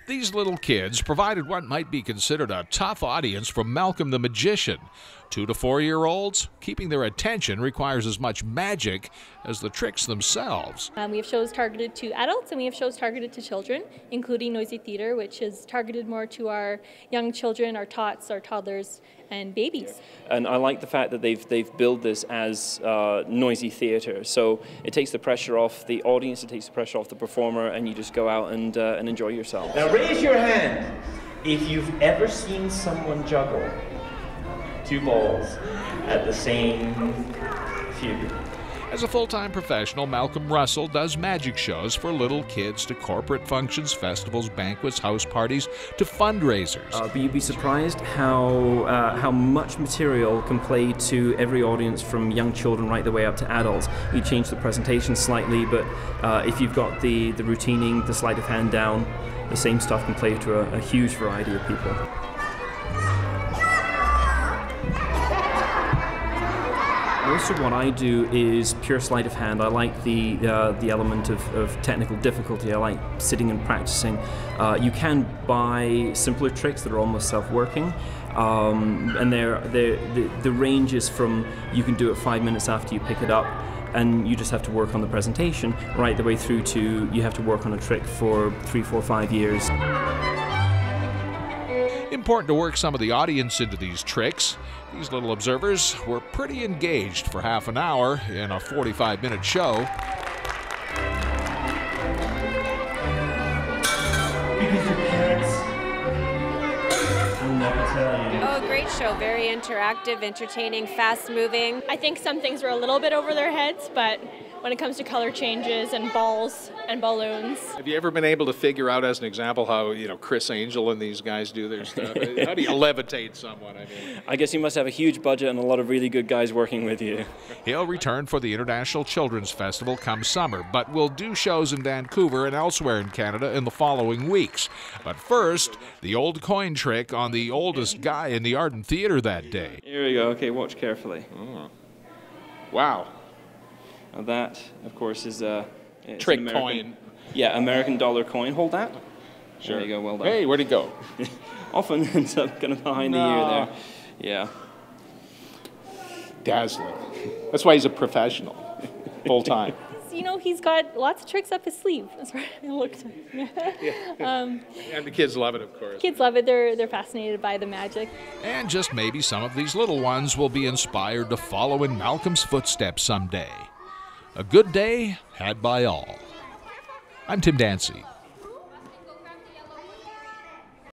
These little kids provided what might be considered a tough audience from Malcolm the Magician. 2 to 4-year-olds, keeping their attention requires as much magic as the tricks themselves. We have shows targeted to adults and we have shows targeted to children, including Noisy Theater, which is targeted more to our young children, our tots, our toddlers, and babies. And I like the fact that they've billed this as Noisy Theater, so it takes the pressure off the audience, it takes the pressure off the performer, and you just go out and enjoy yourself. Now raise your hand if you've ever seen someone juggle 2 balls at the same figure. As a full-time professional, Malcolm Russell does magic shows for little kids to corporate functions, festivals, banquets, house parties, to fundraisers. But you'd be surprised how much material can play to every audience, from young children right the way up to adults. You change the presentation slightly, but if you've got the routining, the sleight of hand down, the same stuff can play to a huge variety of people. Most of what I do is pure sleight of hand. I like the element of technical difficulty. I like sitting and practicing. You can buy simpler tricks that are almost self-working, and the range is from you can do it 5 minutes after you pick it up, and you just have to work on the presentation, right the way through to you have to work on a trick for 3, 4, 5 years. Important to work some of the audience into these tricks. These little observers were pretty engaged for half an hour in a 45-minute show. Because your parents will never tell you. Oh, great show. Very interactive, entertaining, fast-moving. I think some things were a little bit over their heads, but when it comes to color changes and balls and balloons. Have you ever been able to figure out, as an example, how Chris Angel and these guys do their stuff? How do you levitate someone? I mean, I guess you must have a huge budget and a lot of really good guys working with you. He'll return for the International Children's Festival come summer, but will do shows in Vancouver and elsewhere in Canada in the following weeks. But first, the old coin trick on the oldest guy in the Arden Theatre that day. Here we go. Okay, watch carefully. oh. Wow. Now that, of course, is a Trick coin. Yeah, American dollar coin. Hold that. Sure. There you go. Well done. Hey, where'd he go? Often ends up kind of behind the ear there. Yeah. Dazzling. That's why he's a professional, full time. He's got lots of tricks up his sleeve. That's right. It looked. And the kids love it, of course. Kids love it. They're fascinated by the magic. And just maybe some of these little ones will be inspired to follow in Malcolm's footsteps someday. A good day had by all. I'm Tim Dancy.